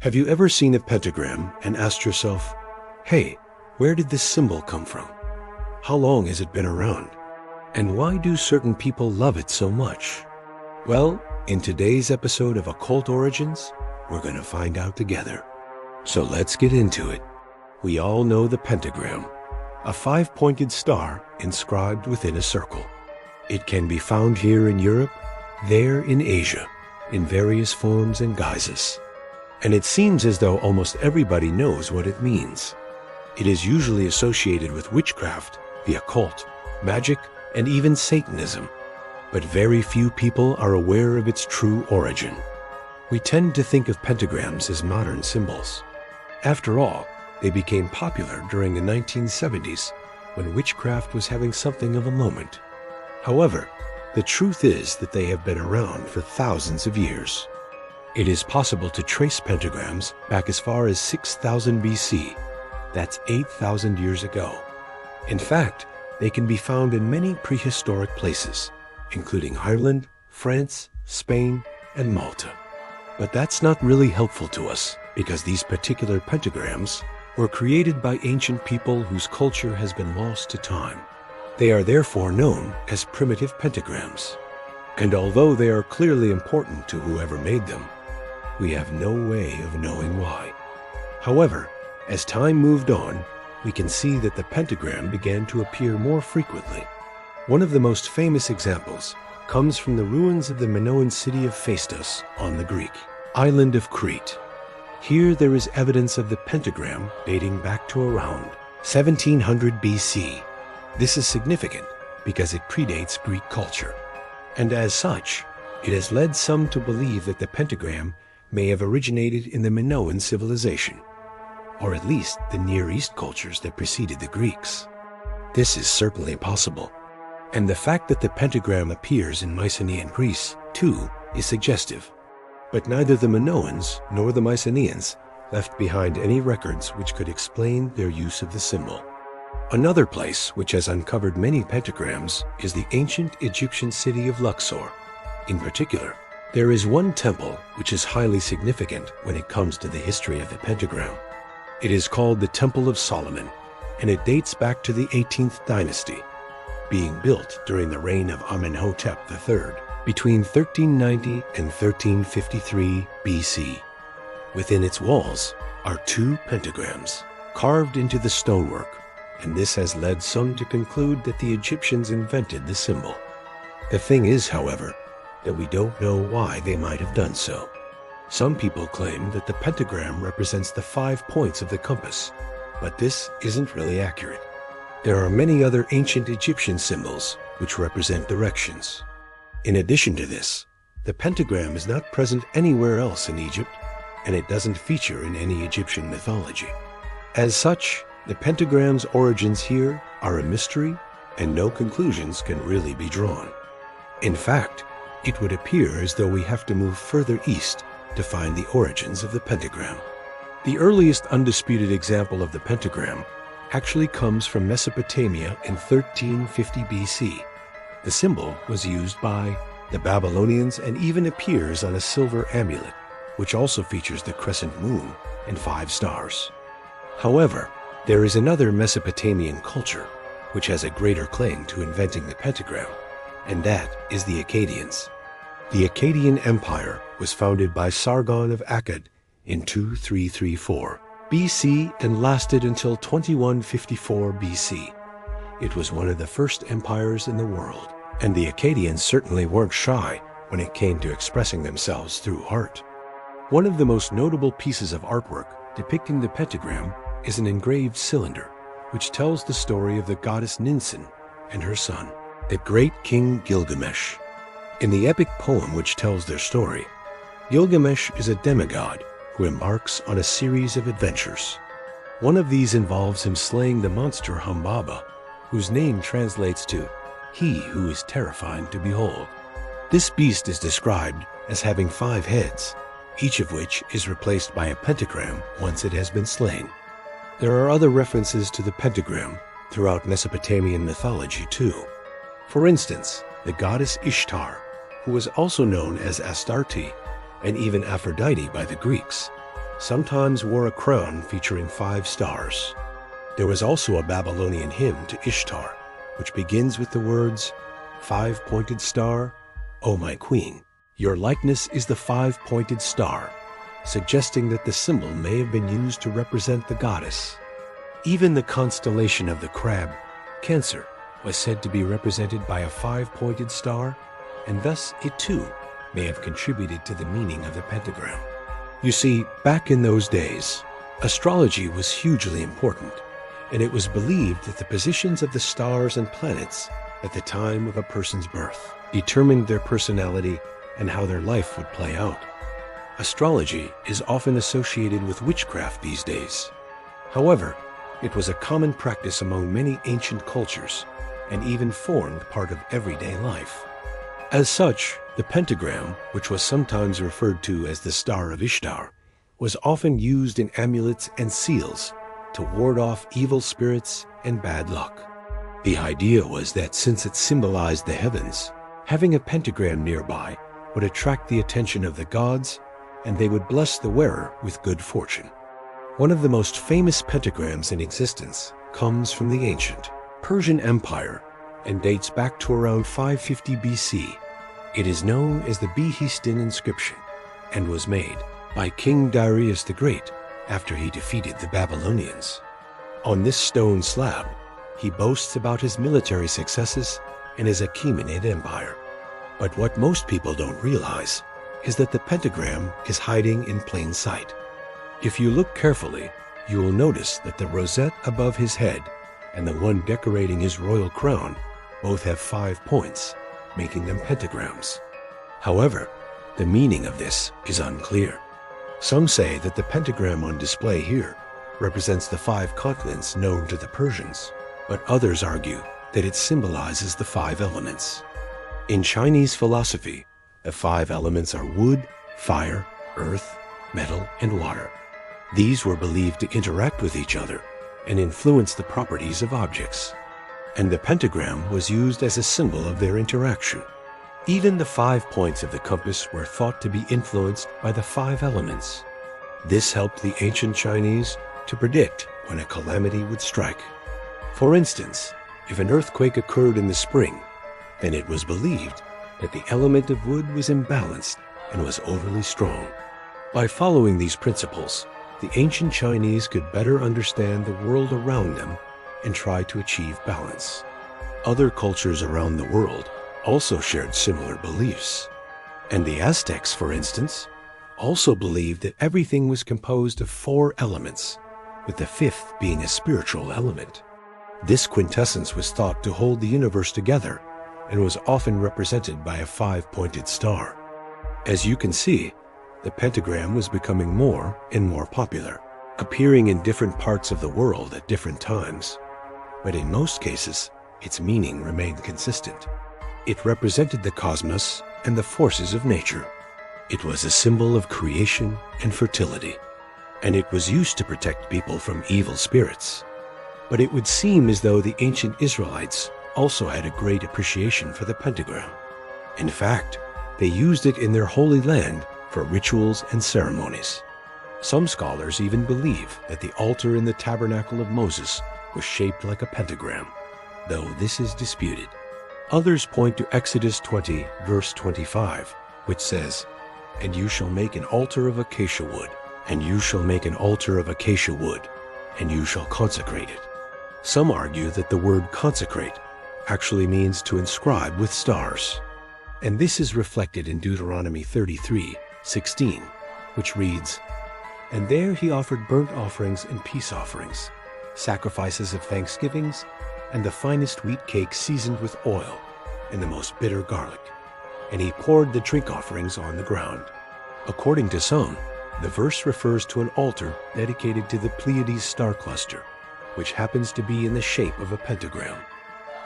Have you ever seen a pentagram and asked yourself, hey, where did this symbol come from? How long has it been around? And why do certain people love it so much? Well, in today's episode of Occult Origins, we're going to find out together. So let's get into it. We all know the pentagram, a five-pointed star inscribed within a circle. It can be found here in Europe, there in Asia, in various forms and guises. And it seems as though almost everybody knows what it means. It is usually associated with witchcraft, the occult, magic, and even Satanism. But very few people are aware of its true origin. We tend to think of pentagrams as modern symbols. After all, they became popular during the 1970s, when witchcraft was having something of a moment. However, the truth is that they have been around for thousands of years. It is possible to trace pentagrams back as far as 6000 BC. That's 8,000 years ago. In fact, they can be found in many prehistoric places, including Ireland, France, Spain, and Malta. But that's not really helpful to us, because these particular pentagrams were created by ancient people whose culture has been lost to time. They are therefore known as primitive pentagrams. And although they are clearly important to whoever made them, we have no way of knowing why. However, as time moved on, we can see that the pentagram began to appear more frequently. One of the most famous examples comes from the ruins of the Minoan city of Phaistos on the Greek island of Crete. Here there is evidence of the pentagram dating back to around 1700 BC. This is significant because it predates Greek culture. And as such, it has led some to believe that the pentagram may have originated in the Minoan civilization, or at least the Near East cultures that preceded the Greeks. This is certainly possible, and the fact that the pentagram appears in Mycenaean Greece, too, is suggestive. But neither the Minoans nor the Mycenaeans left behind any records which could explain their use of the symbol. Another place which has uncovered many pentagrams is the ancient Egyptian city of Luxor. In particular, there is one temple which is highly significant when it comes to the history of the pentagram. It is called the Temple of Solomon, and it dates back to the 18th dynasty, being built during the reign of Amenhotep III between 1390 and 1353 BC. Within its walls are two pentagrams carved into the stonework, and this has led some to conclude that the Egyptians invented the symbol. The thing is, however, that we don't know why they might have done so. Some people claim that the pentagram represents the 5 points of the compass, but this isn't really accurate. There are many other ancient Egyptian symbols which represent directions. In addition to this, the pentagram is not present anywhere else in Egypt, and it doesn't feature in any Egyptian mythology. As such, the pentagram's origins here are a mystery, and no conclusions can really be drawn. In fact, it would appear as though we have to move further east to find the origins of the pentagram. The earliest undisputed example of the pentagram actually comes from Mesopotamia in 1350 BC. The symbol was used by the Babylonians and even appears on a silver amulet, which also features the crescent moon and 5 stars. However, there is another Mesopotamian culture which has a greater claim to inventing the pentagram, and that is the Akkadians. The Akkadian Empire was founded by Sargon of Akkad in 2334 BC and lasted until 2154 BC. It was one of the first empires in the world, and the Akkadians certainly weren't shy when it came to expressing themselves through art. One of the most notable pieces of artwork depicting the pentagram is an engraved cylinder, which tells the story of the goddess Ninsun and her son, the great king Gilgamesh. In the epic poem which tells their story, Gilgamesh is a demigod who embarks on a series of adventures. One of these involves him slaying the monster Humbaba, whose name translates to "he who is terrifying to behold." This beast is described as having 5 heads, each of which is replaced by a pentagram once it has been slain. There are other references to the pentagram throughout Mesopotamian mythology too. For instance, the goddess Ishtar, who was also known as Astarte and even Aphrodite by the Greeks, sometimes wore a crown featuring 5 stars. There was also a Babylonian hymn to Ishtar, which begins with the words, "Five-pointed star, O my queen, your likeness is the 5-pointed star," suggesting that the symbol may have been used to represent the goddess. Even the constellation of the crab, Cancer, was said to be represented by a 5-pointed star, and thus it too may have contributed to the meaning of the pentagram. You see, back in those days, astrology was hugely important, and it was believed that the positions of the stars and planets at the time of a person's birth determined their personality and how their life would play out. Astrology is often associated with witchcraft these days. However, it was a common practice among many ancient cultures and even formed part of everyday life. As such, the pentagram, which was sometimes referred to as the Star of Ishtar, was often used in amulets and seals to ward off evil spirits and bad luck. The idea was that since it symbolized the heavens, having a pentagram nearby would attract the attention of the gods, and they would bless the wearer with good fortune. One of the most famous pentagrams in existence comes from the ancient Persian Empire and dates back to around 550 BC. It is known as the Behistun inscription and was made by King Darius the Great after he defeated the Babylonians. On this stone slab, he boasts about his military successes and his Achaemenid Empire. But what most people don't realize is that the pentagram is hiding in plain sight. If you look carefully, you will notice that the rosette above his head and the one decorating his royal crown both have 5 points, making them pentagrams. However, the meaning of this is unclear. Some say that the pentagram on display here represents the 5 continents known to the Persians, but others argue that it symbolizes the 5 elements. In Chinese philosophy, the 5 elements are wood, fire, earth, metal, and water. These were believed to interact with each other and influence the properties of objects, and the pentagram was used as a symbol of their interaction. Even the 5 points of the compass were thought to be influenced by the 5 elements. This helped the ancient Chinese to predict when a calamity would strike. For instance, if an earthquake occurred in the spring, then it was believed that the element of wood was imbalanced and was overly strong. By following these principles, the ancient Chinese could better understand the world around them and try to achieve balance. Other cultures around the world also shared similar beliefs. And the Aztecs, for instance, also believed that everything was composed of 4 elements, with the 5th being a spiritual element. This quintessence was thought to hold the universe together and was often represented by a 5-pointed star. As you can see, the pentagram was becoming more and more popular, appearing in different parts of the world at different times. But in most cases, its meaning remained consistent. It represented the cosmos and the forces of nature. It was a symbol of creation and fertility, and it was used to protect people from evil spirits. But it would seem as though the ancient Israelites also had a great appreciation for the pentagram. In fact, they used it in their holy land for rituals and ceremonies. Some scholars even believe that the altar in the tabernacle of Moses was shaped like a pentagram, though this is disputed. Others point to Exodus 20, verse 25, which says, "And you shall make an altar of acacia wood, and you shall make an altar of acacia wood, and you shall consecrate it." Some argue that the word consecrate actually means to inscribe with stars. And this is reflected in Deuteronomy 33:16, which reads, "And there he offered burnt offerings and peace offerings, sacrifices of thanksgivings, and the finest wheat cake seasoned with oil, and the most bitter garlic. And he poured the drink offerings on the ground." According to some, the verse refers to an altar dedicated to the Pleiades star cluster, which happens to be in the shape of a pentagram.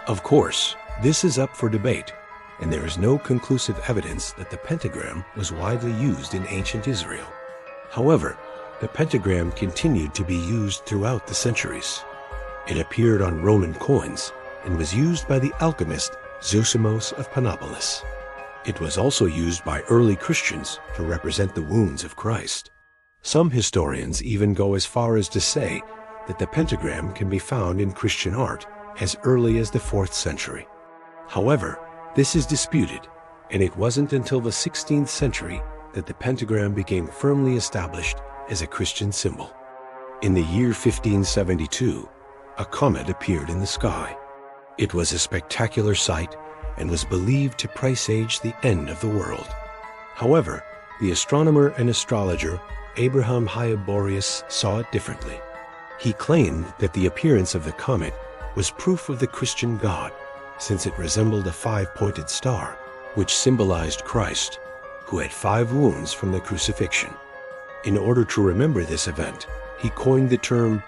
Of course, this is up for debate, and there is no conclusive evidence that the pentagram was widely used in ancient Israel. However, the pentagram continued to be used throughout the centuries. It appeared on Roman coins and was used by the alchemist Zosimos of Panopolis. It was also used by early Christians to represent the wounds of Christ. Some historians even go as far as to say that the pentagram can be found in Christian art as early as the 4th century. However, this is disputed, and it wasn't until the 16th century that the pentagram became firmly established as a Christian symbol. In the year 1572, a comet appeared in the sky. It was a spectacular sight and was believed to presage the end of the world. However, the astronomer and astrologer Abraham Hyperboreus saw it differently. He claimed that the appearance of the comet was proof of the Christian God, since it resembled a 5-pointed star, which symbolized Christ, who had 5 wounds from the crucifixion. In order to remember this event, he coined the term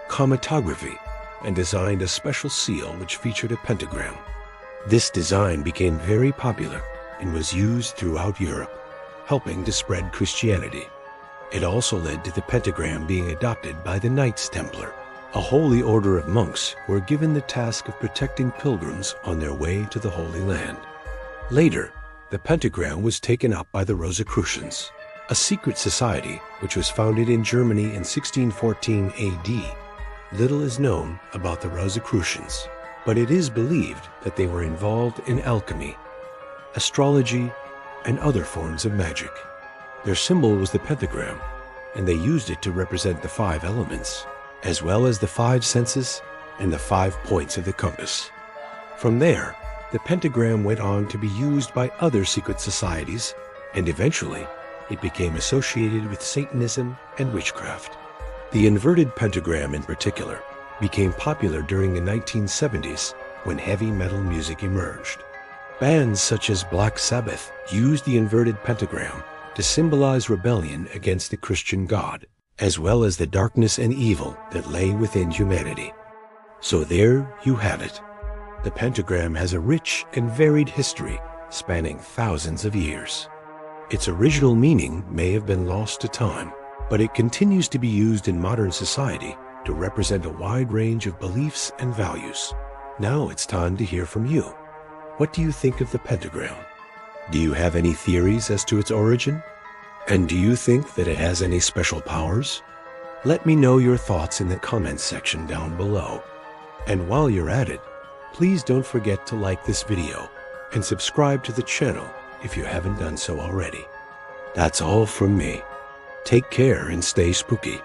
cometography and designed a special seal which featured a pentagram. This design became very popular and was used throughout Europe, helping to spread Christianity. It also led to the pentagram being adopted by the Knights Templar, a holy order of monks who were given the task of protecting pilgrims on their way to the Holy Land. Later, the pentagram was taken up by the Rosicrucians, a secret society which was founded in Germany in 1614 AD. Little is known about the Rosicrucians, but it is believed that they were involved in alchemy, astrology, and other forms of magic. Their symbol was the pentagram, and they used it to represent the 5 elements, as well as the 5 senses and the 5 points of the compass. From there, the pentagram went on to be used by other secret societies, and eventually it became associated with Satanism and witchcraft. The inverted pentagram in particular became popular during the 1970s when heavy metal music emerged. Bands such as Black Sabbath used the inverted pentagram to symbolize rebellion against the Christian God, as well as the darkness and evil that lay within humanity. So there you have it. The pentagram has a rich and varied history spanning thousands of years. Its original meaning may have been lost to time, but it continues to be used in modern society to represent a wide range of beliefs and values. Now it's time to hear from you. What do you think of the pentagram? Do you have any theories as to its origin? And do you think that it has any special powers? Let me know your thoughts in the comments section down below. And while you're at it, please don't forget to like this video and subscribe to the channel if you haven't done so already. That's all from me. Take care and stay spooky.